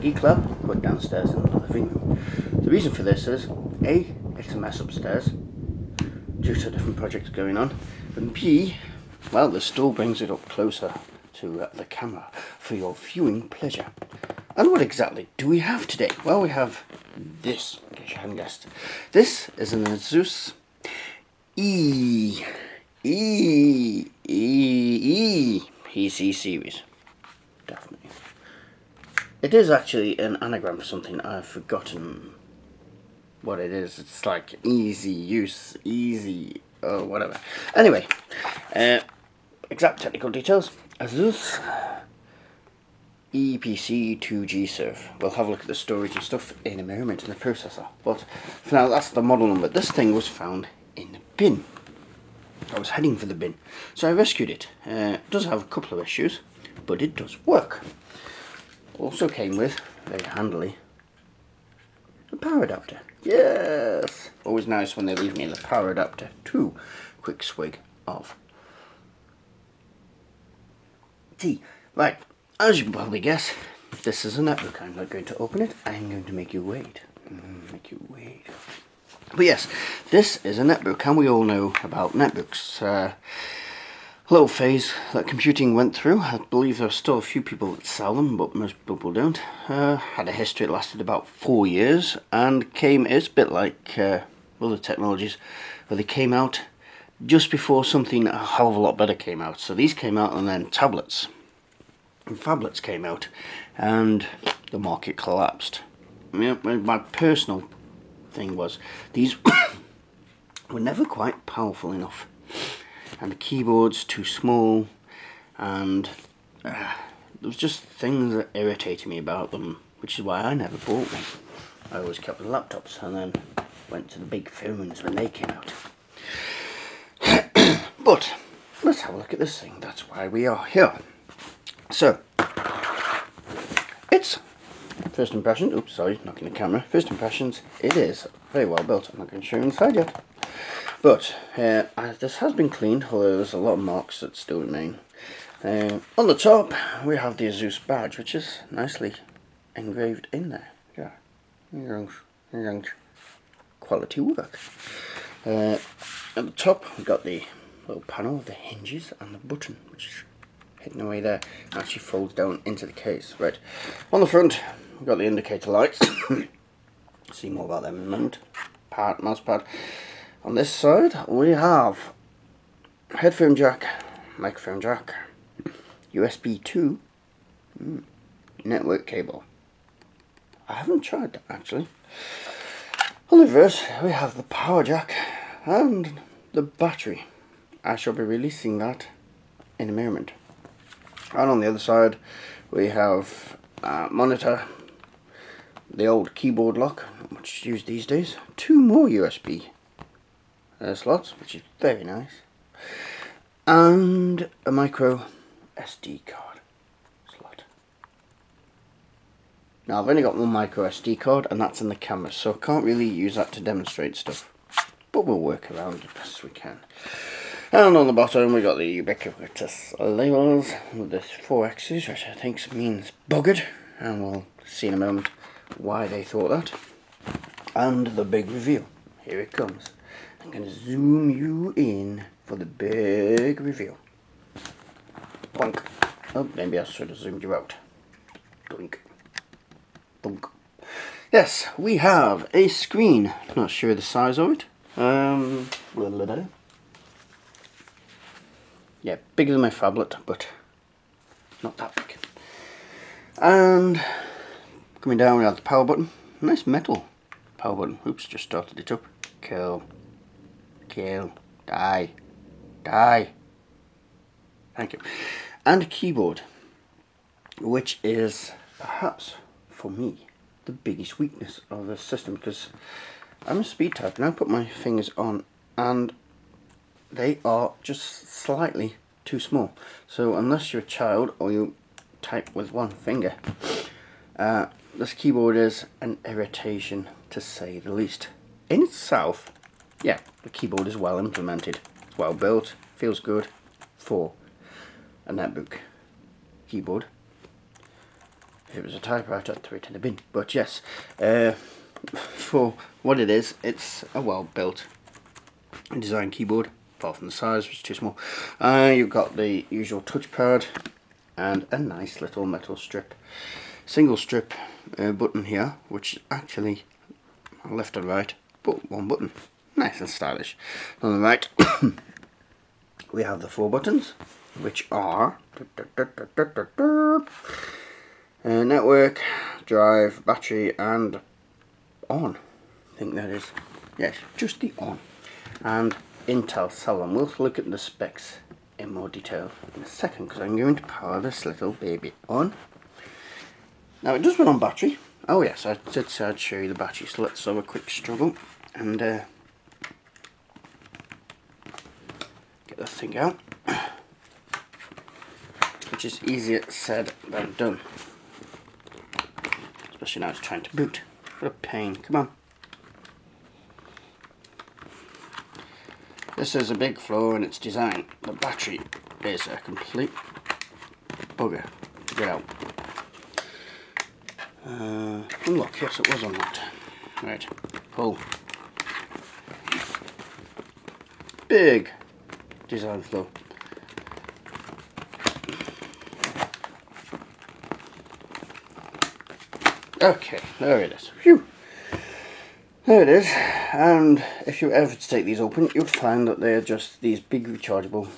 geek lab, put downstairs in the living room. The reason for this is A, it's a mess upstairs due to different projects going on, and B, well, the stool brings it up closer to the camera for your viewing pleasure. And what exactly do we have today? Well, we have this, in case you hadn't guessed. This is an Asus EEE PC series. Definitely. It is actually an anagram for something. I've forgotten what it is. It's like easy use, easy, or whatever. Anyway, exact technical details. Asus EPC 2G Surf. We'll have a look at the storage and stuff in a moment in the processor. But for now, that's the model number. This thing was found in the bin. I was heading for the bin, so I rescued it. It does have a couple of issues, but it does work. Also came with, very handily, a power adapter. Yes! Always nice when they leave me the power adapter too. Quick swig of tea. Right, as you can probably guess, this is a netbook. I'm not going to open it. I'm going to make you wait. But yes, this is a netbook, and we all know about netbooks. A little phase that computing went through. I believe there are still a few people that sell them, but most people don't. Had a history. It lasted about 4 years, and it's a bit like other technologies, where they came out just before something a hell of a lot better came out. So these came out, and then tablets and phablets came out, and the market collapsed. I mean, my personal thing was these were never quite powerful enough, and the keyboard's too small, and there was just things that irritated me about them, which is why I never bought one. I always kept the laptops and then went to the big phones when they came out. But let's have a look at this thing. That's why we are here. So it's first impressions. Oops, sorry, knocking the camera. First impressions. It is very well built. I'm not going to show you inside yet. But this has been cleaned, although there's a lot of marks that still remain. On the top, we have the Asus badge, which is nicely engraved in there. Yeah, quality work. At the top, we've got the little panel of the hinges and the button, which is hidden away there. Actually folds down into the case. Right. On the front, we've got the indicator lights. See more about them in a moment. Mouse pad. On this side, we have headphone jack, microphone jack, USB 2, network cable. I haven't tried that actually. On the reverse, we have the power jack and the battery. I shall be releasing that in a moment. And on the other side, we have a monitor, the old keyboard lock, not much used these days, 2 more USB slots, which is very nice, and a micro SD card slot. Now I've only got one micro SD card, and that's in the camera, so I can't really use that to demonstrate stuff, but we'll work around it best we can. And on the bottom we got the ubiquitous labels with the 4 X's, which I think means buggered, and we'll see in a moment why they thought that. And the big reveal. Here it comes. I'm going to zoom you in for the big reveal. Bonk. Oh, maybe I should have zoomed you out. Doink. Bonk. Yes, we have a screen. Not sure the size of it. Yeah, bigger than my phablet, but not that big. And coming down, we have the power button. Nice metal power button. Oops, just started it up. Kill. Die. Thank you. And a keyboard, which is perhaps, for me, the biggest weakness of the system, because I'm a speed type and I put my fingers on and they are just slightly too small. So unless you're a child or you type with one finger, this keyboard is an irritation to say the least. In itself, yeah, the keyboard is well implemented, it's well built, feels good for a netbook keyboard. If it was a typewriter, I'd throw it in the bin. But yes, for what it is, it's a well-built design keyboard, apart from the size, which is too small. You've got the usual touchpad and a nice little metal strip, single strip button here, which actually left and right, but one button. Nice and stylish. On the right, we have the 4 buttons, which are network, drive, battery, and on. I think that is, yes, just the on. And Intel Celeron. We'll look at the specs in more detail in a second, because I'm going to power this little baby on. Now it does run on battery. Oh yes, I did say I'd show you the battery, so let's have a quick struggle and get the thing out, which is easier said than done, especially now it's trying to boot. What a pain, come on. This is a big flaw in its design. The battery is a complete bugger to get out. Unlock, yes it was unlocked. Right, pull. Big design flaw. Okay, there it is. Phew. There it is. And if you were ever to take these open, you'll find that they're just these big rechargeable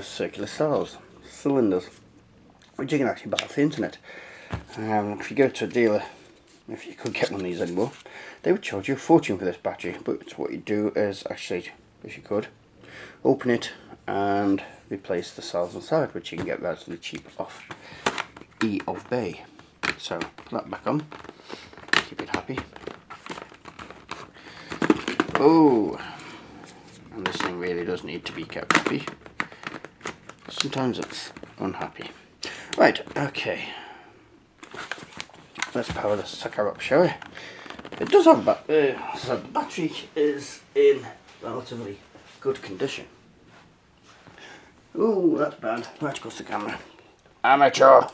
circular cylinders, which you can actually buy off the internet. If you go to a dealer, if you could get one of these anymore, they would charge you a fortune for this battery. But what you do is actually, if you could, open it and replace the cells inside, which you can get relatively cheap off E of Bay. So put that back on, keep it happy. Oh, and this thing really does need to be kept happy. Sometimes it's unhappy. Right, okay. Let's power this sucker up, shall we? It does have a so the battery is in relatively good condition. Oh, that's bad. Right goes the camera. Amateur!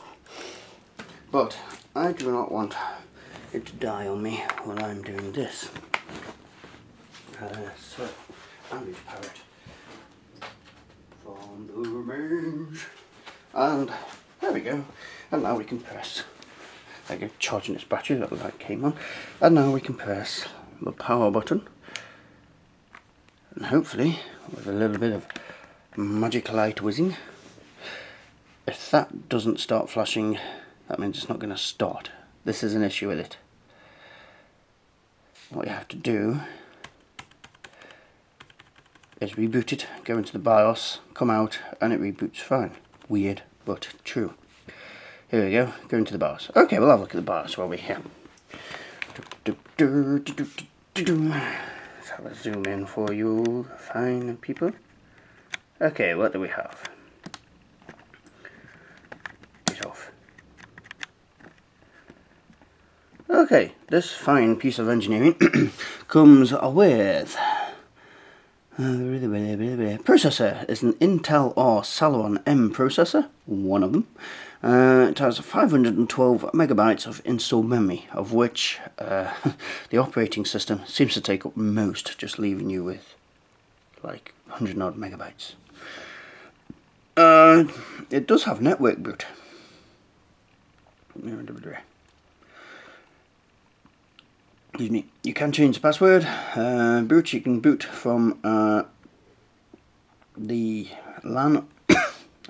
But I do not want it to die on me when I'm doing this. So I'm going to power it from the range. And there we go. And now we can press. I get charging its battery, that light came on. And now we can press the power button. And hopefully, with a little bit of magic light whizzing, if that doesn't start flashing, that means it's not going to start. This is an issue with it. What you have to do is reboot it, go into the BIOS, come out, and it reboots fine. Weird, but true. Here we go, go into the BIOS. Okay, we'll have a look at the BIOS while we're here. Let's have a zoom in for you fine people. Okay, what do we have? Get off. Okay, this fine piece of engineering comes with processor. Is an Intel or Celeron M processor, one of them. It has 512 megabytes of installed memory, of which the operating system seems to take up most, just leaving you with like 100 odd megabytes. It does have network boot. Excuse me. You can change the password. Boot, you can boot from the LAN,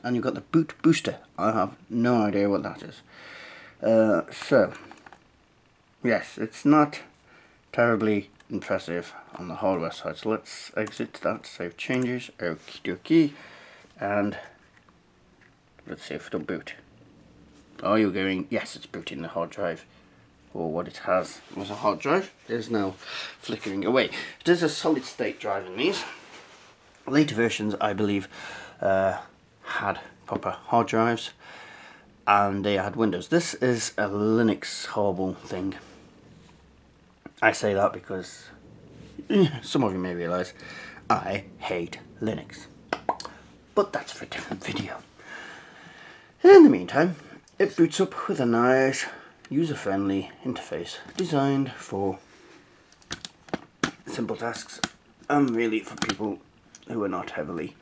and you've got the boot booster. I have no idea what that is. So, yes, it's not terribly impressive on the hardware side. So let's exit that, save changes, okie dokie, and let's see if it'll boot. Oh, you're going, yes, it's booting the hard drive. Or what it has was a hard drive. It is now flickering away. It is a solid state drive in these. Later versions, I believe, had proper hard drives and they had Windows. This is a Linux horrible thing. I say that because some of you may realise I hate Linux. But that's for a different video. In the meantime, It boots up with a nice user-friendly interface designed for simple tasks and really for people who are not heavily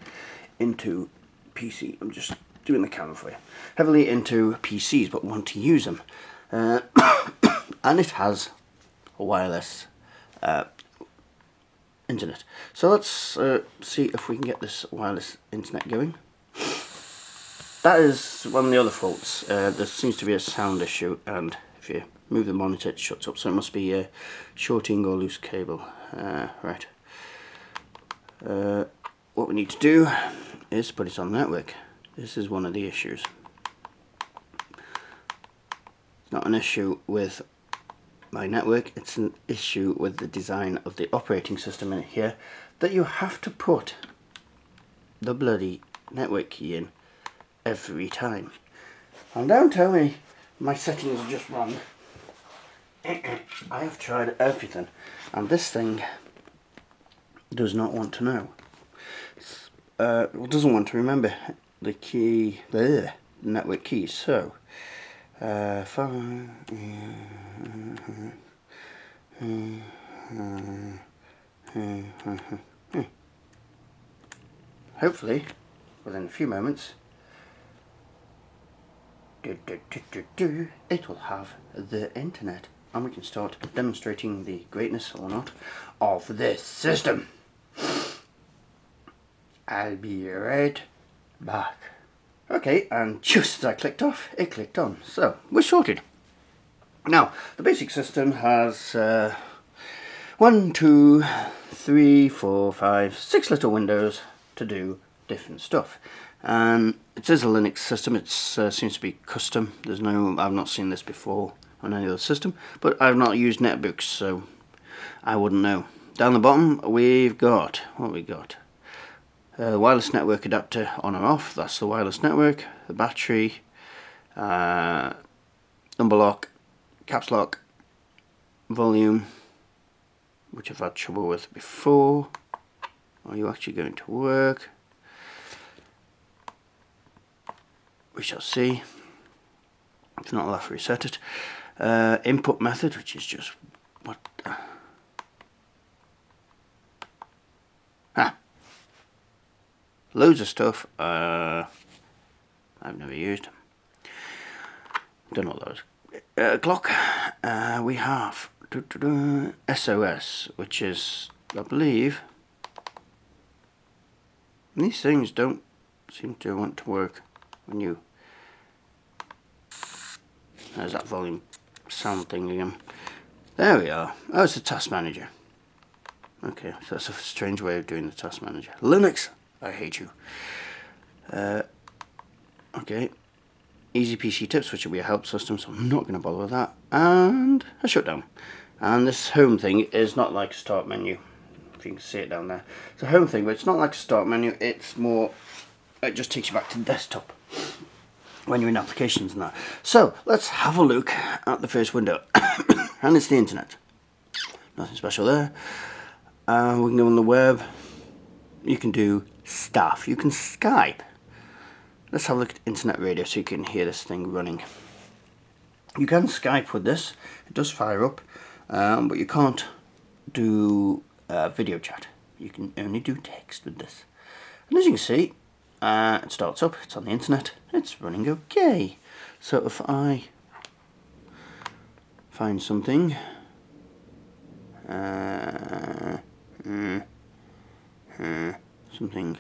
into PC. I'm just doing the camera for you. Heavily into PCs but want to use them. And it has a wireless internet. So let's see if we can get this wireless internet going. That is one of the other faults. There seems to be a sound issue, and if you move the monitor it shuts up, so it must be a shorting or loose cable. Right. What we need to do is put it on the network. This is one of the issues. It's not an issue with my network, it's an issue with the design of the operating system in here, that you have to put the bloody network key in every time. And don't tell me my settings are just wrong. I have tried everything and this thing does not want to know. It doesn't want to remember the key, the network key. So hopefully within a few moments it will have the internet and we can start demonstrating the greatness or not of this system. I'll be right back. Okay, and just as I clicked off, it clicked on. So, we're sorted. Now, the basic system has 1, 2, 3, 4, 5, 6 little windows to do different stuff. And it is a Linux system. It seems to be custom. There's no, I've not seen this before on any other system, but I've not used netbooks, so I wouldn't know. Down the bottom, we've got what we got. Wireless network adapter on or off, that's the wireless network, the battery, number lock, caps lock, volume, which I've had trouble with before. Are you actually going to work? We shall see. If not, I'll have to reset it. Input method, which is just what. Loads of stuff I've never used. Don't know what those. Clock. We have SOS, which is, I believe, these things don't seem to want to work when you. There's that volume sound thing again. There we are. Oh, it's a task manager. Okay, so that's a strange way of doing the task manager. Linux, I hate you. Okay, easy PC tips, which will be a help system, so I'm not going to bother with that. And a shutdown. And this home thing is not like a start menu. If you can see it down there. It's a home thing, but it's not like a start menu. It's more, it just takes you back to the desktop when you're in applications and that. So let's have a look at the first window. And it's the internet. Nothing special there. We can go on the web. You can do stuff. You can Skype. Let's have a look at internet radio so you can hear this thing running. You can Skype with this. It does fire up, but you can't do video chat. You can only do text with this. And as you can see, it starts up. It's on the internet. It's running okay. So if I find something, something.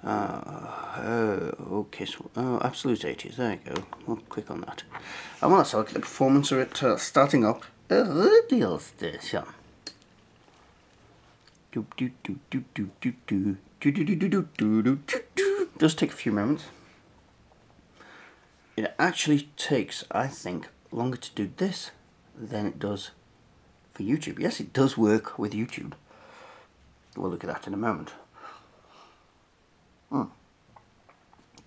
Okay, so absolute 80s, there you go. I'll click on that. I want to look at the performance of it starting up a radio station. Does take a few moments. It actually takes, I think, longer to do this than it does for YouTube. Yes, it does work with YouTube. We'll look at that in a moment.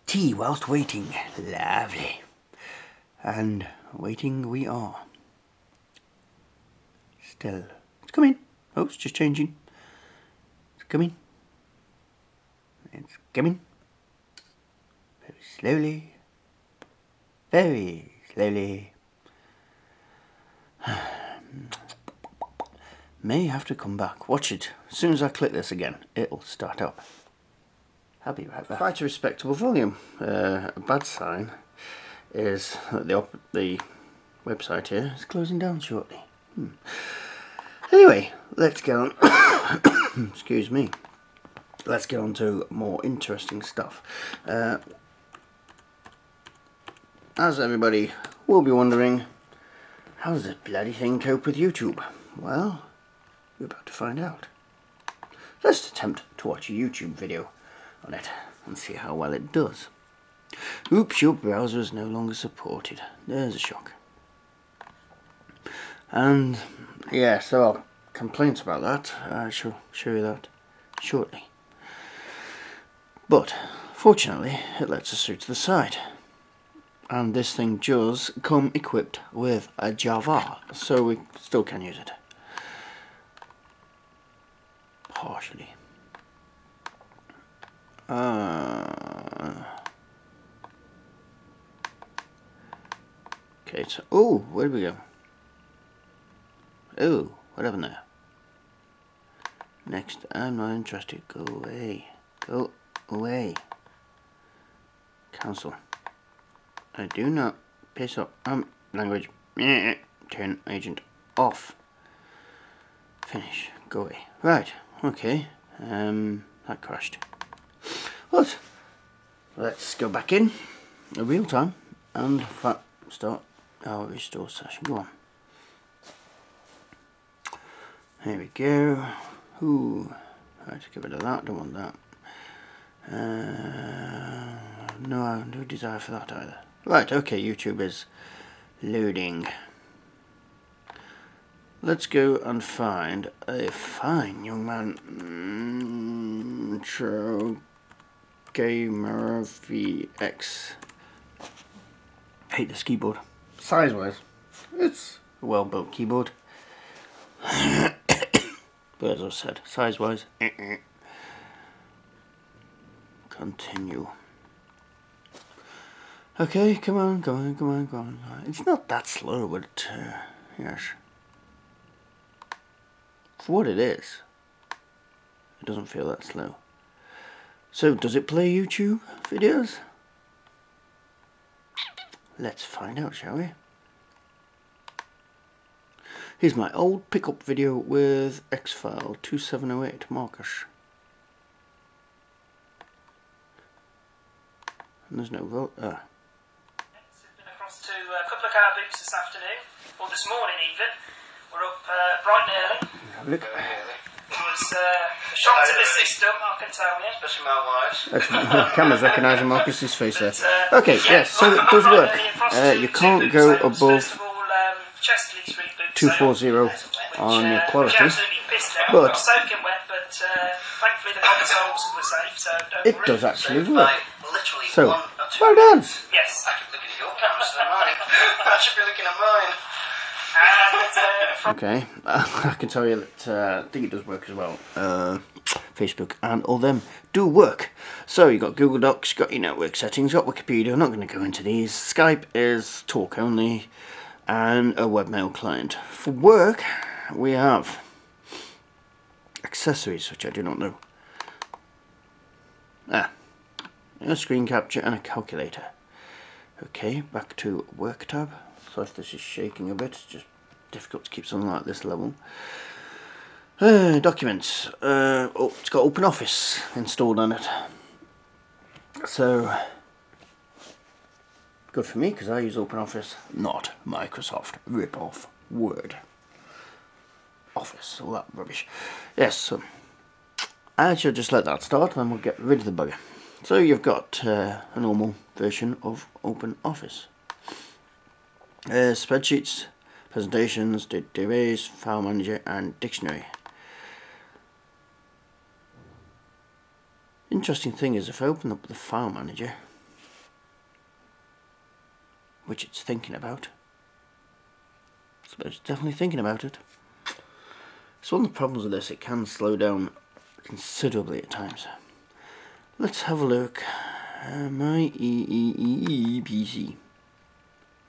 Tea whilst waiting. Lovely. And waiting we are. Still. It's coming. Oh, it's just changing. It's coming. It's coming. Very slowly, very slowly. May have to come back. Watch it. As soon as I click this again, it'll start up. I'll be right back. Quite a respectable volume. A bad sign is that the website here is closing down shortly. Anyway, let's get on. Excuse me. Let's get on to more interesting stuff. As everybody will be wondering, how does this bloody thing cope with YouTube? Well, we're about to find out. Let's attempt to watch a YouTube video on it and see how well it does. Oops, your browser is no longer supported. There's a shock. And yes, there are complaints about that. I shall show you that shortly. But fortunately, it lets us through to the side. And this thing does come equipped with a Java, so we still can use it. Partially. Okay, so oh, where do we go? Oh, what happened there? Next, I'm not interested. Go away. Go away. Cancel. I do not piss up. Language. Turn agent off. Finish. Go away. Right. Okay. That crashed. But let's go back in real time and start our restore session. Go on. There we go. Ooh. Right, get rid of that. Don't want that. No, I have no desire for that either. Right, okay, YouTube is loading. Let's go and find a fine young man. Intro Gamer VX. Hate this keyboard. Size wise, it's a well built keyboard. But as I said, size wise, continue. Okay, come on, go on, go on, go on. It's not that slow, but yes. For what it is, it doesn't feel that slow. So, does it play YouTube videos? Let's find out, shall we? Here's my old pickup video with X-File 2708 Marcus. And there's no vote. Been across to a couple of car boots this afternoon, or this morning even. We're up bright and early. Have a look. It was a shock to the system, I can tell you. Especially my wife. The camera's recognising Marcus's face there. Okay, yes, so it does work. You can't go above 240 on your quality, but it does actually work. So, well done. Yes. I keep looking at your cameras than mine. I should be looking at mine. Okay, I can tell you that I think it does work as well. Facebook and all them do work. So you got Google Docs, got your network settings, got Wikipedia. I'm not going to go into these. Skype is talk only, and a webmail client. For work, we have accessories, which I do not know. A screen capture and a calculator. Okay, back to work tab. So if this is shaking a bit, it's just difficult to keep something like this level. Documents. Oh, it's got OpenOffice installed on it. So, good for me because I use OpenOffice, not Microsoft. Rip off Word. Office, all that rubbish. Yes, so I shall just let that start and then we'll get rid of the bugger. So you've got a normal version of OpenOffice. Spreadsheets, presentations, database, file manager and dictionary. Interesting thing is if I open up the file manager, which it's thinking about, so it's definitely thinking about it. So one of the problems with this, it can slow down considerably at times. Let's have a look My EEE PC.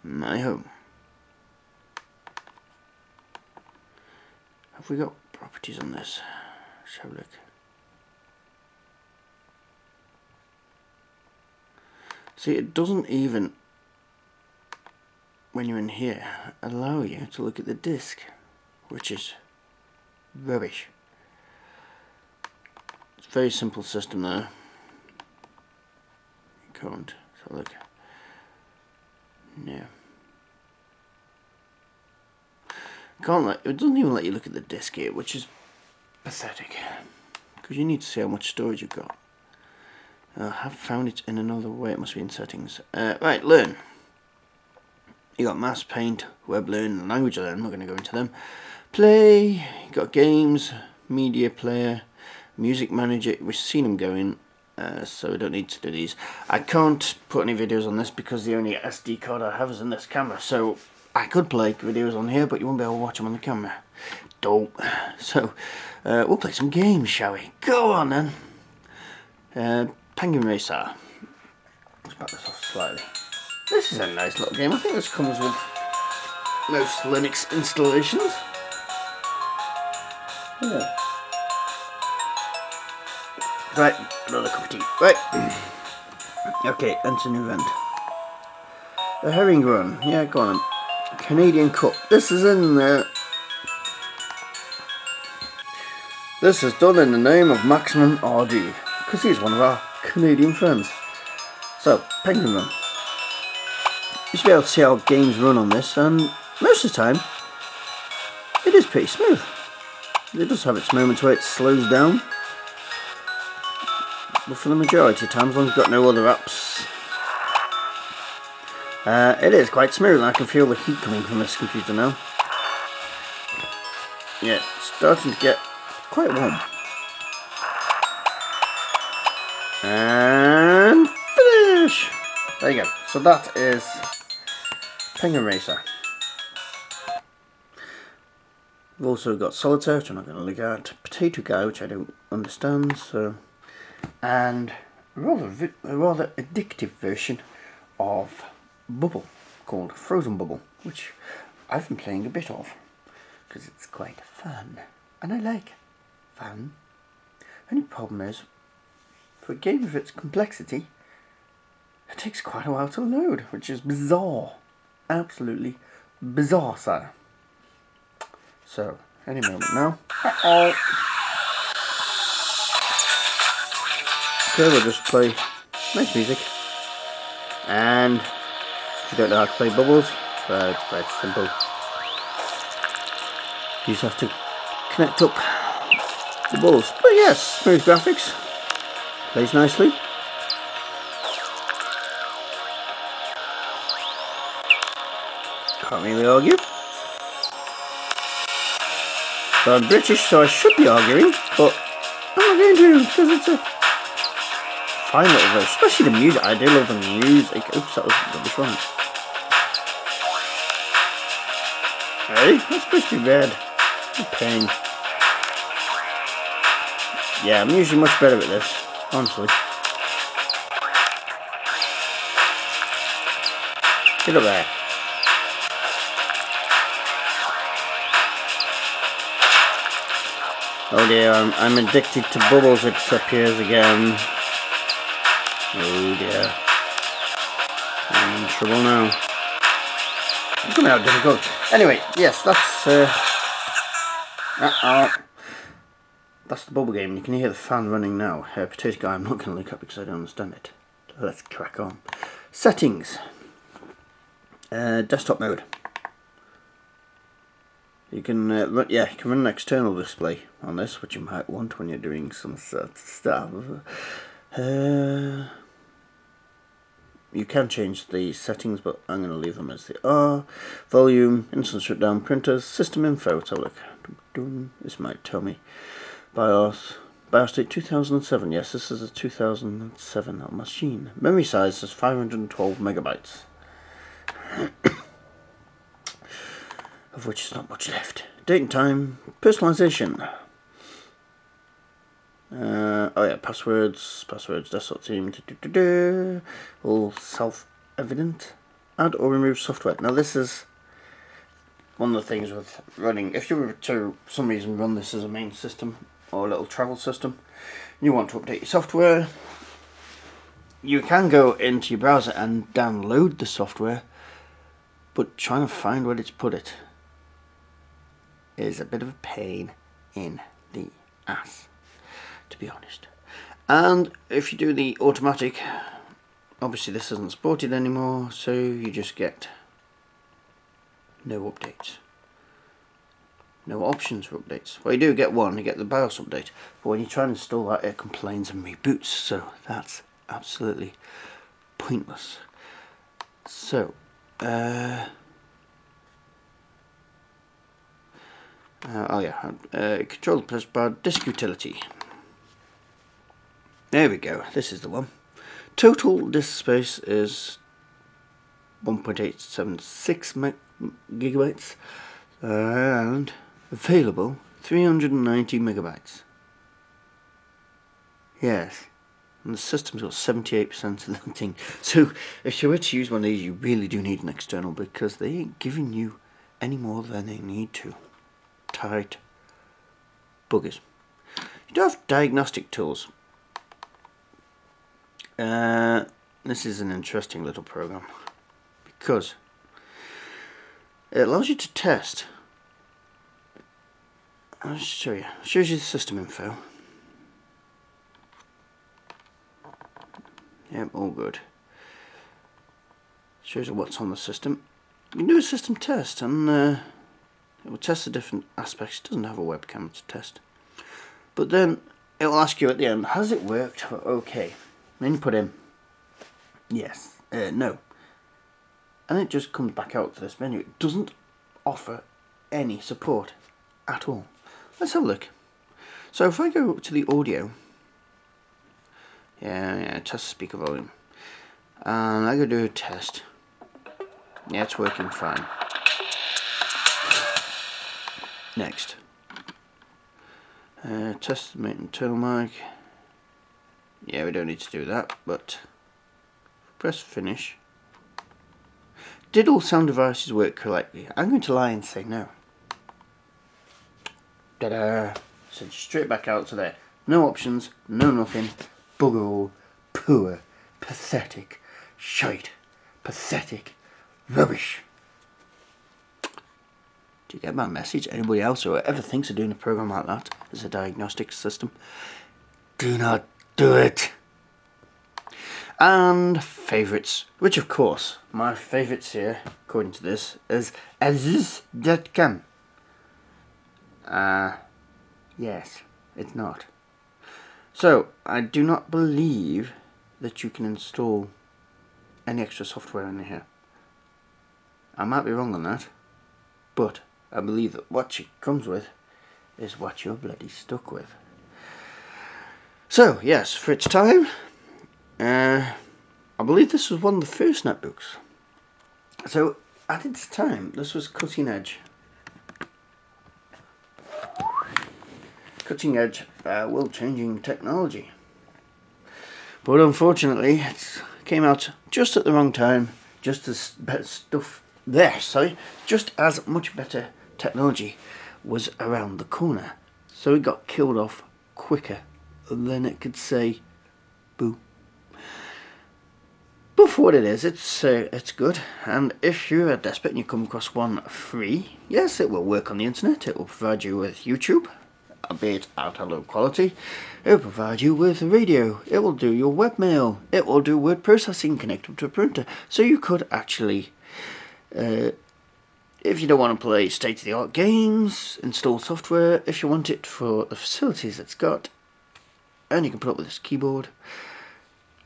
My home. Have we got properties on this? Let's have a look. See, it doesn't even, when you're in here, allow you to look at the disk, which is rubbish. It's a very simple system though. You can't. So look. No. It doesn't even let you look at the disk here, which is pathetic. Because you need to see how much storage you've got. I have found it in another way. It must be in settings. Right, learn. You got mass, paint, web learn, and language learn. I'm not going to go into them. Play. You got games, media player, music manager. We've seen them going, so we don't need to do these. I can't put any videos on this because the only SD card I have is in this camera. So I could play videos on here, but you won't be able to watch them on the camera. Don't. So we'll play some games, shall we? Go on then. Penguin Racer. Let's back this off slightly. This is a nice little game. I think this comes with most Linux installations. Yeah. Right, another cup of tea. Right. Okay, enter new event. The herring run. Yeah, go on. Canadian Cup. This is in there. This is done in the name of Maximum RD, because he's one of our Canadian friends. So, Penguin Run. You should be able to see how games run on this, and most of the time, it is pretty smooth. It does have its moments where it slows down, but for the majority of times, when you've got no other apps, it is quite smooth, and I can feel the heat coming from this computer now. Yeah, it's starting to get quite warm. And finish! There you go. So that is Penguin Racer. We've also got Solitaire, which I'm not going to look at. Potato Guy, which I don't understand. So, and a rather addictive version of Bubble called Frozen Bubble, which I've been playing a bit of because it's quite fun, and I like fun. Only problem is, for a game of its complexity, it takes quite a while to load, which is bizarre. Absolutely bizarre, sir. So, any moment now. Okay, we'll just play nice music. And if you don't know how to play Bubbles, it's quite simple. You just have to connect up the balls. But yes, smooth graphics. Plays nicely. Can't really argue. So I'm British, so I should be arguing, but I'm not going to, because it's a fine little version. Especially the music. I do love the music. Oops, that was rubbish one. Hey, that's supposed to be red. What a pain. Yeah, I'm usually much better at this, honestly. Get up there. Oh dear, I'm addicted to Bubbles, it appears again. Oh dear. I'm in trouble now. It's coming out difficult. Anyway, yes, that's that's the Bubble game. You can hear the fan running now. Potato Guy I'm not going to look up because I don't understand it. So let's crack on. Settings. Desktop mode. You can run an external display on this, which you might want when you're doing some sort of stuff. You can change the settings, but I'm going to leave them as they are. Volume, instant shutdown, printers, system info. Let's have a look. This might tell me. BIOS date 2007. Yes, this is a 2007 machine. Memory size is 512 megabytes. Of which is not much left. Date and time, personalization. Oh yeah, passwords, desktop team, all self-evident. Add or remove software. Now this is one of the things with running. If you were to, for some reason, run this as a main system or a little travel system, you want to update your software, you can go into your browser and download the software, but trying to find where it's put it is a bit of a pain in the ass, to be honest. And if you do the automatic, obviously this isn't supported anymore, so you just get no updates, no options for updates. Well, you do get one, you get the BIOS update, but when you try and install that, it complains and reboots, so that's absolutely pointless. So oh yeah, control the press bar, disk utility. There we go, this is the one. Total disk space is 1.876 gigabytes and available 390 megabytes. Yes, and the system's got 78% of the thing. So if you were to use one of these, you really do need an external, because they ain't giving you any more than they need to. Tight buggers. You do have diagnostic tools. This is an interesting little program, because it allows you to test. I'll just show you. It shows you the system info. Yep, all good. Shows you what's on the system. You can do a system test, and it will test the different aspects. It doesn't have a webcam to test, but then it will ask you at the end, has it worked? Okay. Then you put in yes, no, and it just comes back out to this menu. It doesn't offer any support at all. Let's have a look. So if I go to the audio, yeah, test speaker volume, and I go do a test. Yeah, it's working fine. Next, test the internal mic. Yeah, we don't need to do that, but press finish. Did all sound devices work correctly? I'm going to lie and say no. Ta-da! So straight back out to there. No options, no nothing. Bugger all. Poor. Pathetic. Shite. Pathetic. Rubbish. Do you get my message? Anybody else who ever thinks of doing a program like that as a diagnostic system, do not do it. And favourites, which of course, my favourites here, according to this, is Asus.com. Yes, it's not. So, I do not believe that you can install any extra software in here. I might be wrong on that, but I believe that what it comes with is what you're bloody stuck with. So, yes, for its time, I believe this was one of the first netbooks. So, at its time, this was cutting edge. Cutting edge, world-changing technology. But unfortunately, it came out just at the wrong time, just as just as much better technology was around the corner. So it got killed off quicker than it could say boo. But for what it is, it's good. And if you're a desperate and you come across one free, yes, it will work on the internet. It will provide you with YouTube, albeit at a low quality. It will provide you with radio. It will do your webmail. It will do word processing connected to a printer. So you could actually, if you don't want to play state-of-the-art games, install software. If you want it for the facilities it's got, and you can put up with this keyboard,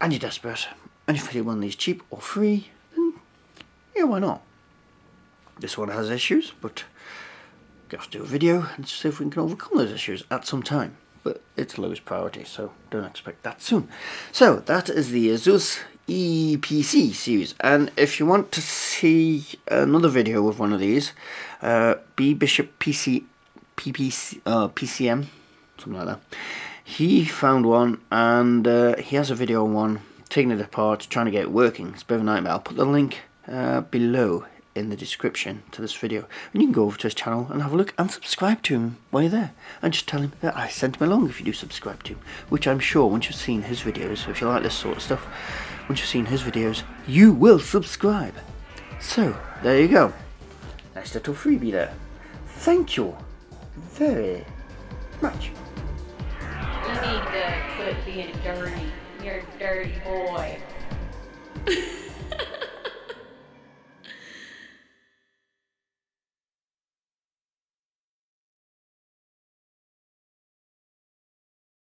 and you're desperate, and you feel one of these cheap or free, then yeah, why not? This one has issues, but we have to do a video and see if we can overcome those issues at some time. But it's lowest priority, so don't expect that soon. So that is the Asus EEE PC series, and if you want to see another video of one of these, B Bishop PCM, something like that. he found one, and he has a video on one, taking it apart, trying to get it working. It's a bit of a nightmare. I'll put the link below in the description to this video, and you can go over to his channel and have a look and subscribe to him while you're there, and just tell him that I sent him along if you do subscribe to him, which I'm sure once you've seen his videos, if you like this sort of stuff, once you've seen his videos, you will subscribe. So there you go, nice little freebie there. Thank you very much. You need to quit being dirty. You're a dirty boy.